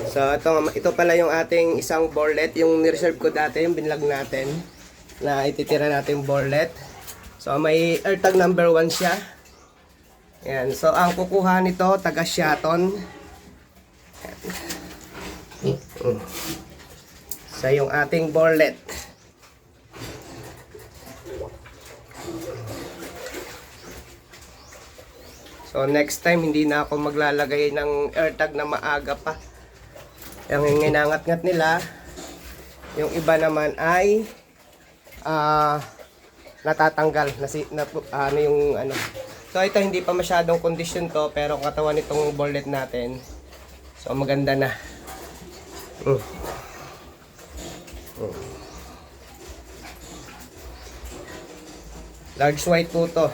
So ito pala yung ating isang borelet, yung nireserve ko dati, yung binlog natin na ititira natin borelet. So may AirTag number 1 siya. Yan. So ang kukuha nito taga Shotton. So yung ating borelet. So next time hindi na ako maglalagay ng AirTag na maaga pa. Yung inangat-ngat nila, yung iba naman ay natatanggal ano yung ano. So ito hindi pa masyadong condition to, pero katawan nitong borelet natin. So maganda na. Large white po to.